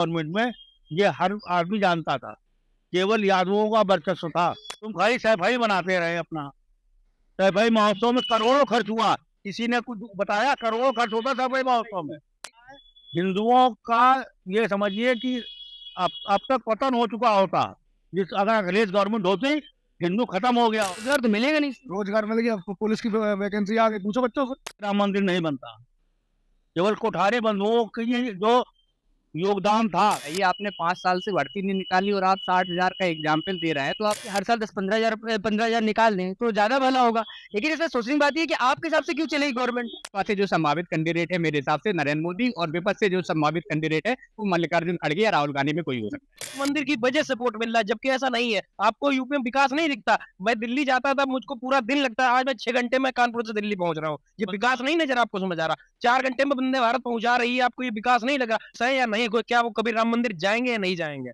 Government में ये हर आदमी जानता था, केवल यादवों का वर्चस्व था। तुम खाली सैफई बनाते रहे अपना। सैफई महोत्सव में करोड़ों खर्च हुआ, किसी ने कुछ बताया? करोड़ों खर्च होता सैफई महोत्सव में। हिंदुओं का ये समझिए कि अब तक पतन हो चुका होता, जिस अगर अखिलेश गवर्नमेंट होती, हिंदू खत्म हो गया। रोजगार तो मिलेगा नहीं। रोजगार मिल गया, पुलिस की वैकेंसी आ गई, पूछो बच्चों से। राम मंदिर नहीं बनता, केवल कोठारे बंधुओं की जो योगदान था। ये आपने 5 साल से भर्ती नहीं निकाली और आप 60,000 का एग्जाम्पल दे रहे हैं, तो आप हर साल 10-15,000 निकाल दें तो ज्यादा भला होगा। लेकिन इसमें सोचने की बात ये है कि आपके हिसाब से क्यों चलेगी गवर्नमेंट? से जो संभावित कैंडिडेट है मेरे हिसाब से नरेंद्र मोदी, और विपक्ष से जो संभावित कैंडिडेट है वो मल्लिकार्जुन खड़गे या राहुल गांधी में कोई हो सकता है। मंदिर की वजह से वोट मिल रहा है, जबकि ऐसा नहीं है। आपको यूपी में विकास नहीं दिखता। मैं दिल्ली जाता था, मुझको पूरा दिन लगता है। आज मैं 6 घंटे में कानपुर से दिल्ली पहुंच रहा हूँ। ये विकास नहीं नजर आपको समझ आ रहा? 4 घंटे में वंदे भारत पहुंचा रही है, आपको ये विकास नहीं लगा सही या नहीं? क्या वो कभी राम मंदिर जाएंगे या नहीं जाएंगे?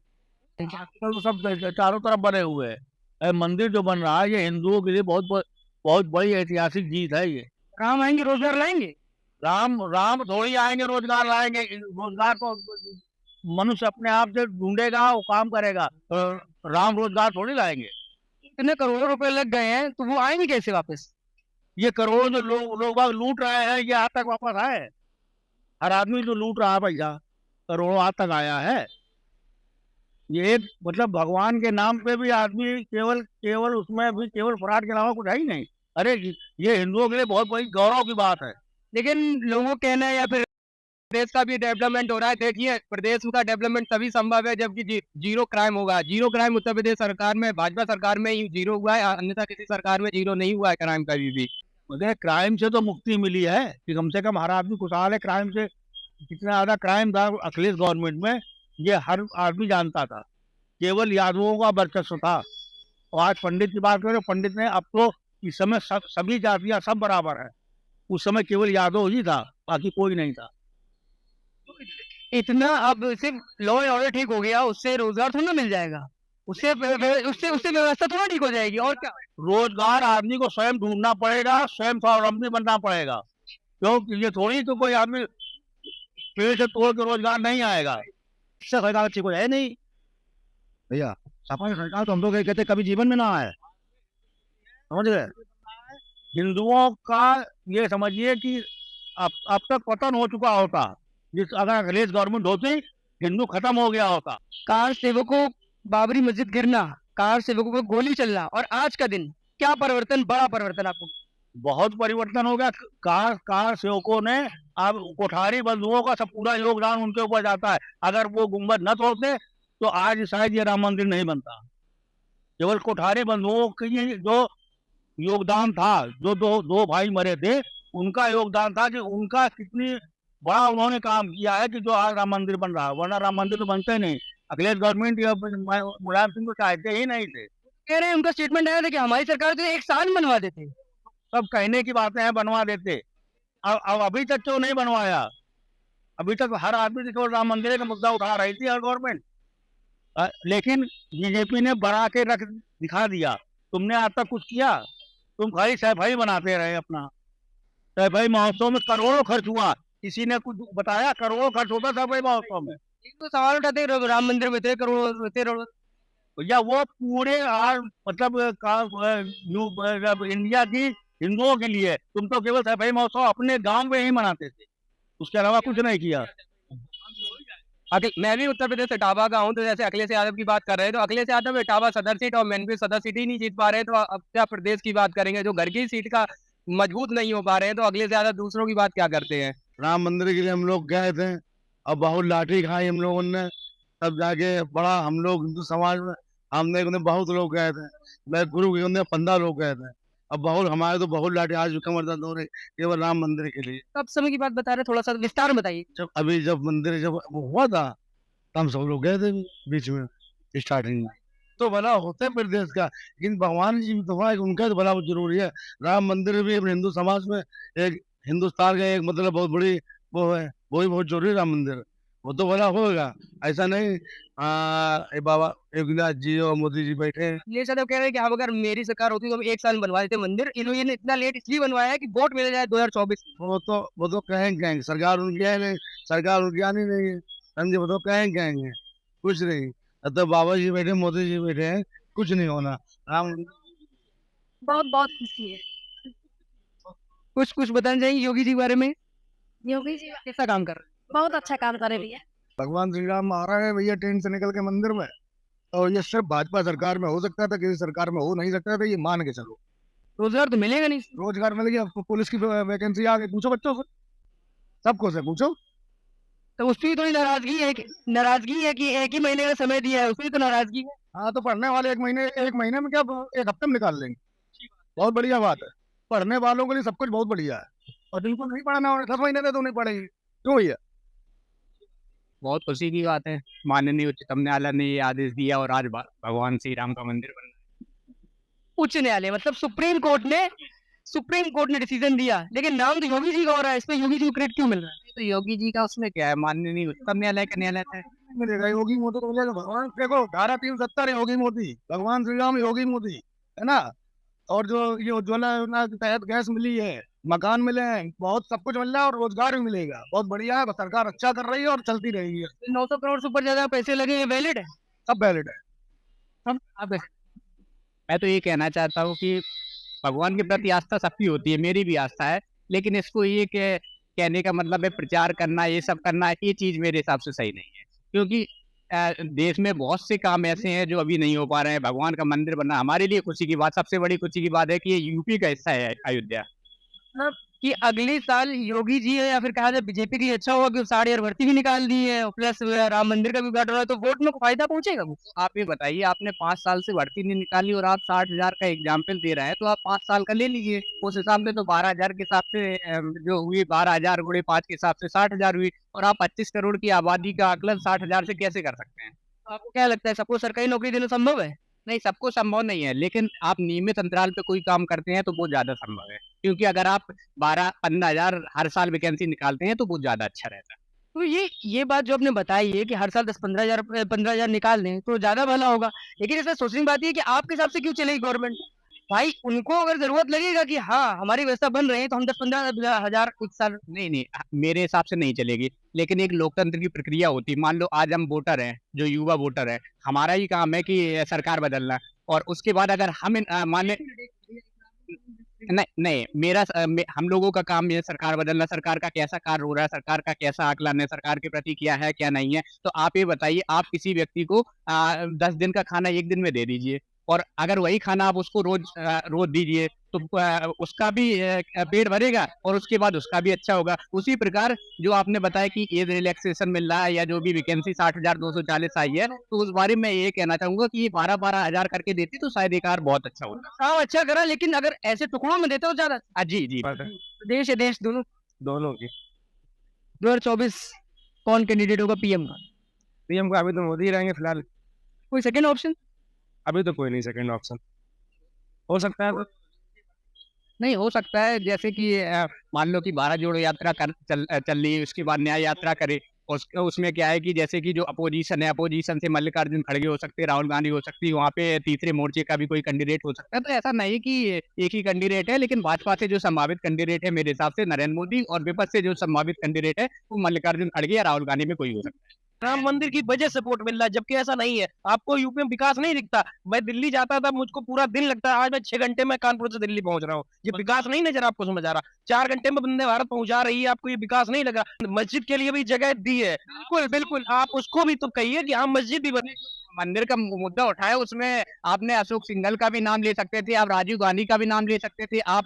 तो सब चारों तरफ बने हुए हैं। मंदिर जो बन रहा है ये हिंदुओं के लिए बहुत बड़ी ऐतिहासिक जीत है। ये राम आएंगे रोजगार लाएंगे? राम राम थोड़ी आएंगे रोजगार लाएंगे। रोजगार तो मनुष्य अपने आप से ढूंढेगा, वो काम करेगा। राम रोजगार थोड़ी लाएंगे। इतने करोड़ों रुपए लग गए हैं तो वो आएंगे कैसे वापस? ये करोड़ों जो लोग बाग लूट रहे हैं, ये आज तक वापस आए? हर आदमी जो लूट रहा है भैया, करोड़ों आज तक आया है। ये एक मतलब भगवान के नाम पे भी आदमी केवल केवल उसमें भी केवल फ्रॉड के अलावा कुछ है ही नहीं। अरे ये हिंदुओं के लिए बहुत बड़ी गौरव की बात है। लेकिन लोगों का कहना है या फिर प्रदेश का भी डेवलपमेंट हो रहा है। देखिए, प्रदेश का डेवलपमेंट तभी संभव है जबकि जीरो क्राइम होगा। जीरो क्राइम उत्तर प्रदेश सरकार में, भाजपा सरकार में ही जीरो हुआ है, अन्यथा किसी सरकार में जीरो नहीं हुआ है क्राइम कभी भी। मुझे क्राइम से तो मुक्ति मिली है कि कम से कम हर आदमी खुशहाल है। क्राइम से कितना ज्यादा क्राइम था अखिलेश गवर्नमेंट में, ये हर आदमी जानता था, केवल यादवों का वर्चस्व था। और आज पंडित की बात करें, पंडित ने अब तो इस समय सभी जातियां सब बराबर है। उस समय केवल यादव ही था, बाकी कोई नहीं था। इतना अब सिर्फ लॉ एंड ऑर्डर ठीक हो गया, उससे रोजगार थोड़ा ना मिल जाएगा? उससे उससे उससे व्यवस्था थोड़ा ठीक हो जाएगी? और क्या? रोजगार आदमी को स्वयं ढूंढना पड़ेगा, स्वयं स्वावलंबी बनना पड़ेगा। क्योंकि ये थोड़ी तो कोई आदमी पेड़ से तोड़ के रोजगार नहीं आएगा। इससे सरकार अच्छी को है नहीं भैया। सपा सरकार तो हम लोग कहते कभी जीवन में ना आए, समझ गए? हिंदुओं का ये समझिए कि अब तक पतन हो चुका होता, जिस अगर अखिलेश गवर्नमेंट होती, हिंदू खत्म हो गया होता। कार सेवकों, बाबरी मस्जिद गिरना, कार सेवकों को गोली चलना और आज का दिन, क्या परिवर्तन, बड़ा परिवर्तन आपको? बहुत परिवर्तन हो गया। कार सेवकों ने अब कोठारी बंधुओं का सब पूरा योगदान उनके ऊपर जाता है। अगर वो गुम्बद न तोड़ते तो आज शायद ये राम मंदिर नहीं बनता। केवल कोठारी बंधुओं की जो योगदान था, जो दो भाई मरे थे, उनका योगदान था कि उनका कितनी बड़ा उन्होंने काम किया है कि जो आज राम मंदिर बन रहा है। वरना राम मंदिर तो बनते नहीं। अखिलेश गवर्नमेंट या मुलायम सिंह को चाहते ही नहीं थे। कह रहे हैं, उनका स्टेटमेंट आया था कि हमारी सरकार तो एक साल में बनवा देते। सब कहने की बातें हैं, बनवा देते। अब अभी तक क्यों नहीं बनवाया? अभी तक हर आदमी केवल राम मंदिर का मुद्दा उठा रही थी हर गवर्नमेंट। लेकिन बीजेपी ने बढ़ा के रख दिखा दिया। तुमने आज तक कुछ किया? तुम खाली सैफई बनाते रहे अपना। सैफई महोत्सव में करोड़ों खर्च हुआ, किसी ने कुछ बताया? करोड़ों खर्च होता सैफई महोत्सव में। तो सवाल उठाते राम मंदिर में इतने करोड़, इतने करोड़। भैया वो पूरे आज मतलब इंडिया की हिंदुओं के लिए। तुम तो केवल सैफई महोत्सव अपने गांव में ही मनाते थे, उसके अलावा कुछ नहीं किया। मैं भी उत्तर प्रदेश इटावा का हूँ, तो जैसे अखिलेश यादव की बात कर रहे हैं, तो अखिलेश यादव इटावा सदर सीट और मैनपुर सदर सीट ही नहीं जीत पा रहे हैं, तो अब क्या प्रदेश की बात करेंगे? जो घर की सीट का मजबूत नहीं हो पा रहे हैं, तो अखिलेश यादव दूसरों की बात क्या करते हैं? राम मंदिर के लिए हम लोग गए थे, अब बहुत लाठी खाई हम लोगों ने, तब जाके बड़ा हम लोग हिंदू समाज में हमने बहुत लोग गए थे। मैं गुरु के 15 लोग गए थे। अब बहुत हमारे तो बहुत लाठी आज भी कमर दर्द हो रही केवल राम मंदिर के लिए। कब समय की बात बता रहे हैं, थोड़ा सा विस्तार में बताइए। जब मंदिर जब वो हुआ था तब हम सब लोग गए थे बीच में स्टार्टिंग में। तो भला होता है प्रदेश का, लेकिन भगवान जी तो है, उनका तो भला बहुत जरूरी है। राम मंदिर भी अपने हिंदू समाज में एक हिंदुस्तान का एक मतलब बहुत बड़ी वो है, वो भी बहुत जरूरी है राम मंदिर। वो तो भला होगा, ऐसा नहीं बाबा योगीनाथ जी और मोदी जी बैठे हैं। ये सब कह रहे हैं कि अब अगर मेरी सरकार होती तो हम एक साल में बनवा देते मंदिर। इन्होंने इतना लेट इसलिए बनवाया है कि वोट मिल जाए 2024। वो तो कहेंगे सरकार उनकी है नहीं, सरकार उनकी आनी नहीं है। समझे, बताओ कहेंगे कुछ नहीं। अब तो बाबा जी बैठे, मोदी जी बैठे हैं, कुछ नहीं होना। राम बहुत बहुत खुशी है। कुछ कुछ बताना चाहिए योगी जी के बारे में, योगी जी कैसा काम कर रहे बहुत अच्छा काम करे भैया। भगवान श्री राम आ रहा है भैया ट्रेन से निकल के मंदिर में, और ये सिर्फ भाजपा सरकार में हो सकता था, किसी सरकार में हो नहीं सकता था, ये मान के चलो। हैं? रोजगार तो मिलेगा नहीं। रोजगार मिल गया, पुलिस की वैकेंसी आ गई, पूछो बच्चों से, सबको से पूछो। तो उसकी थोड़ी नाराजगी है कि एक ही महीने का समय दिया है, उसकी तो नाराजगी है। हाँ तो पढ़ने वाले एक महीने में क्या, एक हफ्ते में निकाल लेंगे, बहुत बढ़िया बात है। पढ़ने वालों के लिए सब कुछ बहुत बढ़िया है, और जिनको नहीं पढ़ना उन्हें 10 महीने तो नहीं पढ़ेगी, क्यों भैया? बहुत खुशी की बात है, माननीय उच्चतम न्यायालय ने ये आदेश दिया और आज भगवान श्री राम का मंदिर बन रहा है। उच्च न्यायालय मतलब सुप्रीम कोर्ट ने डिसीजन दिया, लेकिन नाम तो योगी जी का हो रहा है, इसमें योगी जी को क्रेडिट क्यों मिल रहा है? तो योगी जी का उसमें क्या है, माननीय उच्चतम न्यायालय का न्यायालय है। मिलेगा योगी मोदी तो मिलेगा। भगवान देखो 12,370 योगी मोदी, भगवान श्री राम योगी मोदी, है ना। और जो ये उज्ज्वला योजना के तहत गैस मिली है, मकान मिले हैं, बहुत सब कुछ मिल रहा है, और रोजगार भी मिलेगा, बहुत बढ़िया है। सरकार अच्छा कर रही है और चलती रहेगी। 900 करोड़ से ऊपर ज्यादा पैसे लगे, वैलिड है सब वैलिड है। सब। अब मैं तो ये कहना चाहता हूँ कि भगवान के प्रति आस्था सबकी होती है, मेरी भी आस्था है, लेकिन इसको ये कहने का मतलब है प्रचार करना, ये सब करना, ये चीज मेरे हिसाब से सही नहीं है। क्योंकि देश में बहुत से काम ऐसे हैं जो अभी नहीं हो पा रहे हैं। भगवान का मंदिर बनना हमारे लिए खुशी की बात, सबसे बड़ी खुशी की बात है कि ये यूपी का हिस्सा है अयोध्या। मतलब कि अगले साल योगी जी है या फिर कहा जाए बीजेपी के लिए अच्छा होगा कि 60,000 भर्ती भी निकाल दी है, प्लस राम मंदिर का भी उद्घाटन हो रहा है, तो वोट में फायदा पहुंचेगा। आप ये बताइए, आपने 5 साल से भर्ती नहीं निकाली और आप 60,000 का एग्जाम्पल दे रहे हैं, तो आप 5 साल का ले लीजिए। उस हिसाब से तो 12,000 के हिसाब से जो हुई, 12,000 गुणे 5 के हिसाब से 60,000 हुई, और आप 25 करोड़ की आबादी का आकलन 60,000 से कैसे कर सकते हैं? आपको क्या लगता है सबको सरकारी नौकरी देना संभव है? नहीं, सबको संभव नहीं है, लेकिन आप नियमित अंतराल पे कोई काम करते हैं तो वो ज्यादा संभव है। क्योंकि अगर आप 12-15,000 हर साल वैकेंसी निकालते हैं तो वो ज्यादा अच्छा रहता है। तो ये बात जो आपने बताई है कि हर साल 10-15,000 निकाल दें तो ज्यादा भला होगा, लेकिन इसमें सोचने की बात ये है कि आपके हिसाब से क्यों चलेगी गवर्नमेंट? भाई उनको अगर जरूरत लगेगा कि हाँ हमारी व्यवस्था बन रही है तो हम 10-15,000 कुछ साल नहीं, मेरे हिसाब से नहीं चलेगी। लेकिन एक लोकतंत्र की प्रक्रिया होती है। मान लो आज हम वोटर हैं, जो युवा वोटर है, हमारा ही काम है कि सरकार बदलना, और उसके बाद अगर हम मान ले नहीं, हम लोगों का काम है सरकार बदलना, सरकार का कैसा कार्य हो रहा है, सरकार का कैसा आकलन है, सरकार के प्रति क्या है क्या नहीं है। तो आप ये बताइए, आप किसी व्यक्ति को 10 दिन का खाना 1 दिन में दे दीजिए, और अगर वही खाना आप उसको रोज दीजिए तो उसका भी पेट भरेगा और उसके बाद उसका भी अच्छा होगा। उसी प्रकार जो आपने बताया कि एज रिलैक्सेशन मिल रहा है या जो भी वैकेंसी 60,240 आई है, तो उस बारे में ये कहना चाहूंगा कि ये 12-12,000 करके देती तो शायद एक बहुत अच्छा होता। काम अच्छा करा, लेकिन अगर ऐसे टुकड़ों में देते हो ज्यादा। जी जी, देश है देश दोनों की। 2024 कौन कैंडिडेट होगा पीएम का? पीएम का अभी तो मोदी रहेंगे फिलहाल, कोई सेकंड ऑप्शन? अभी तो कोई नहीं सेकंड ऑप्शन। हो सकता है तो नहीं, हो सकता है जैसे कि मान लो कि 12 जोड़ो यात्रा चल रही है, उसके बाद न्याय यात्रा करे, उसमें क्या है कि जैसे कि जो अपोजिशन है, अपोजिशन से मल्लिकार्जुन खड़गे हो सकते हैं, राहुल गांधी हो सकती है, वहाँ पे तीसरे मोर्चे का भी कोई कैंडिडेट हो सकता है। तो ऐसा नहीं कि एक ही कैंडिडेट है, लेकिन भाजपा से जो संभावित कैंडिडेट है मेरे हिसाब से नरेंद्र मोदी, और विपक्ष से जो संभावित कैंडिडेट है वो मल्लिकार्जुन खड़गे या राहुल गांधी में कोई हो सकता है। राम मंदिर की वजह से वोट मिल रहा है, जबकि ऐसा नहीं है। आपको यूपी में विकास नहीं दिखता। मैं दिल्ली जाता था, मुझको पूरा दिन लगता है, आज मैं 6 घंटे में कानपुर से दिल्ली पहुंच रहा हूँ। ये विकास नहीं नजर आपको समझ आ रहा? 4 घंटे में वंदे भारत पहुंचा रही है, आपको ये विकास नहीं लगा? मस्जिद के लिए भी जगह दी है, बिल्कुल बिल्कुल, आप उसको भी तो कहिए कि हाँ मस्जिद भी बने। मंदिर का मुद्दा उठाया, उसमें आपने अशोक सिंघल का भी नाम ले सकते थे, आप राजीव गांधी का भी नाम ले सकते थे, आप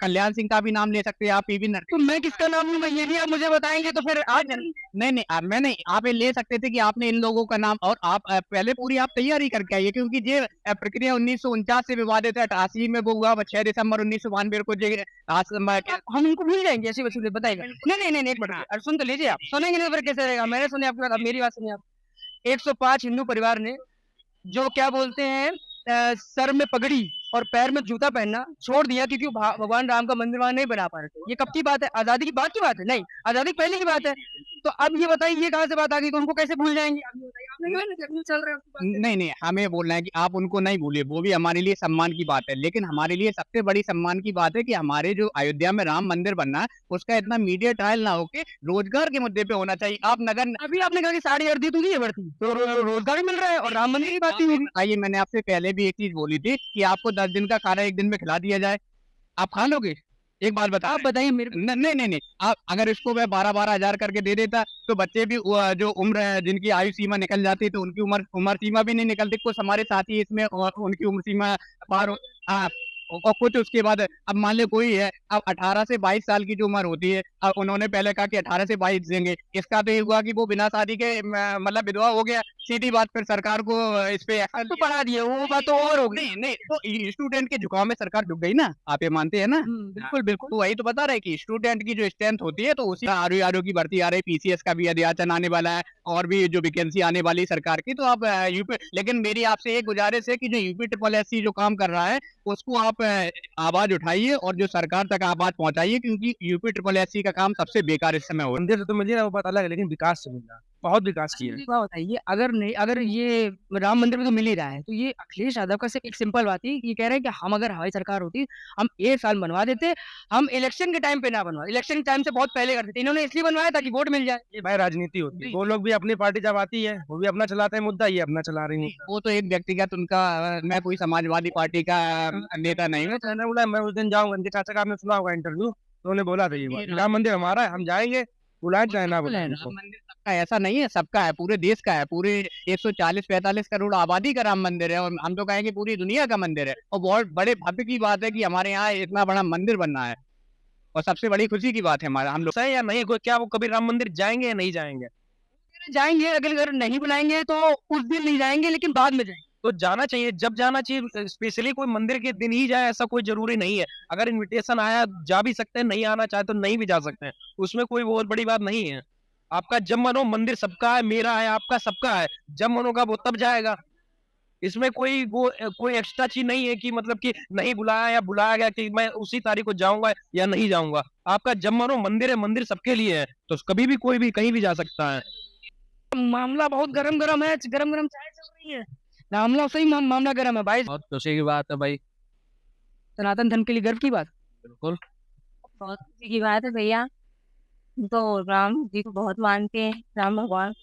कल्याण सिंह का भी नाम ले सकते हैं, आप पीवी नरसिम्हा। तो मैं किसका नाम लूंगा ये भी आप मुझे बताएंगे तो फिर आज नहीं, मैं नहीं, आप ये ले सकते थे कि आपने इन लोगों का नाम, और आप पहले पूरी आप तैयारी करके आइए, क्योंकि ये प्रक्रिया 1949 से विवादित है। 88 में वो हुआ, 6 दिसंबर 1992 को हम उनको भूल जाएंगे ऐसी वसूली बताएगा? नहीं, एक मिनट सुन तो लीजिए, आप सुनेंगे नहीं फिर कैसे रहेगा? मैंने सुने आपकी बात, मेरी बात सुनिए आप। 105 हिंदू परिवार ने जो क्या बोलते हैं सर में पगड़ी और पैर में जूता पहनना छोड़ दिया, क्योंकि भगवान राम का मंदिर वहां नहीं बना पा रहे थे। ये कब की बात है? आजादी की बात की बात है? नहीं, आजादी पहले की बात है। तो अब ये बताइए, ये कहां से बात आ गई? तो उनको कैसे भूल जाएंगे? चल रहे हैं नहीं नहीं, हमें बोलना है कि आप उनको नहीं भूलिए, वो भी हमारे लिए सम्मान की बात है, लेकिन हमारे लिए सबसे बड़ी सम्मान की बात है कि हमारे जो अयोध्या में राम मंदिर बनना है उसका इतना मीडिया ट्रायल ना होके रोजगार के मुद्दे पे होना चाहिए। आप नगर अभी आपने कहा कि 6000 दी तो नहीं है बढ़ती, तो रोजगार भी मिल रहा है और राम मंदिर की बात नहीं होगी। आइए, मैंने आपसे पहले भी एक चीज बोली थी कि आपको 10 दिन का खाना एक दिन में खिला दिया जाए, आप खा लोगे? एक बात बता, आप बताइए मेरे को। नहीं नहीं नहीं, आप अगर इसको मैं 12-12 हजार करके दे देता तो बच्चे भी जो उम्र है, जिनकी आयु सीमा निकल जाती तो उनकी उम्र सीमा भी नहीं निकलती। कुछ हमारे साथी इसमें और उनकी उम्र सीमा पार हाँ, और कुछ उसके बाद अब मान लो कोई है, अब 18 से 22 साल की जो उम्र होती है, अब उन्होंने पहले कहा कि 18 से 22 देंगे, इसका तो ये हुआ कि वो बिना शादी के मतलब विधवा हो गया। सीधी बात, फिर सरकार को इस पे तो बढ़ा दिया, वो बात तो और हो गई। नहीं नहीं, तो स्टूडेंट के झुकाव में सरकार झुक गई ना, आप ये मानते हैं ना? बिल्कुल बिल्कुल, तो वही तो बता रहे कि स्टूडेंट की जो स्ट्रेंथ होती है तो उसी आरओ की भर्ती आ रही, पीसीएस का भी अध्याचन आने वाला है और भी जो वैकेंसी आने वाली है सरकार की, तो आप यूपी, लेकिन मेरी आपसे एक गुजारिश है कि जो यूपी ट्रिपल एससी जो काम कर रहा है उसको आप आवाज उठाइए और जो सरकार तक आवाज पहुंचाइए, क्योंकि यूपी ट्रिपल एससी का काम सबसे बेकार इस समय हो रहा है। मंदिर से तो मिल रहा है वो बात अलग है, लेकिन विकास से मिल रहा है, बहुत विकास किया है। मुझे एक बात बताइए, अगर नहीं, अगर ये राम मंदिर में तो मिल ही रहा है, तो ये अखिलेश यादव का सिर्फ एक सिंपल बात थी, ये कह रहे हैं कि हम अगर हमारी सरकार होती हम 1 साल बनवा देते, हम इलेक्शन के टाइम पे ना बनवा, इलेक्शन के टाइम से बहुत पहले कर देते। इन्होंने इसलिए बनवाया ताकि वोट मिल जाए। ये भाई राजनीति होती है, जी। वो लोग भी अपनी पार्टी जब आती है वो भी अपना चलाते हैं मुद्दा, ये अपना चला रही है मुद्दा। वो तो एक व्यक्तिगत उनका मैं कोई समाजवादी पार्टी का नेता नहीं हूँ। मैंने बोला मैं उस दिन जाऊंगा, उनके चाचा का आपने सुना होगा इंटरव्यू, तो उन्होंने बोला था ये बात, राम मंदिर हमारा है, हम जाएंगे, बुलाए चाहे ना बुलाए राम हमको। मंदिर सबका ऐसा नहीं है, सबका है, पूरे देश का है, पूरे 140-45 करोड़ आबादी का राम मंदिर है, और हम तो कहेंगे पूरी दुनिया का मंदिर है, और बहुत बड़े भव्य की बात है कि हमारे यहाँ इतना बड़ा मंदिर बनना है, और सबसे बड़ी खुशी की बात है हमारा, हम लोग सही या नहीं, क्या वो कभी राम मंदिर जाएंगे या नहीं जाएंगे? जाएंगे। अगर नहीं बुलाएंगे तो उस दिन नहीं जाएंगे, लेकिन बाद में जाएंगे। तो जाना चाहिए, जब जाना चाहिए, स्पेशली कोई मंदिर के दिन ही जाए ऐसा कोई जरूरी नहीं है। अगर इनविटेशन आया जा भी सकते हैं, नहीं आना चाहे तो नहीं भी जा सकते हैं, उसमें कोई बहुत बड़ी बात नहीं है। आपका जब मनो, मंदिर सबका है, मेरा है, आपका सबका है, जब मनो का वो तब जाएगा। इसमें कोई एक्स्ट्रा चीज नहीं है कि मतलब कि नहीं बुलाया या बुलाया गया कि मैं उसी तारीख को जाऊंगा या नहीं जाऊंगा। आपका जब मनो मंदिर है, मंदिर सबके लिए है, तो कभी भी कोई भी कहीं भी जा सकता है। मामला बहुत गरम गरम है, गरम गरम चाय चल रही है, मामला सही मामला गरम है भाई। बहुत खुशी की बात है भाई। सनातन धर्म के लिए गर्व की बात। बिल्कुल। बहुत खुशी की बात है भैया। तो राम जी को बहुत मानते हैं, राम भगवान।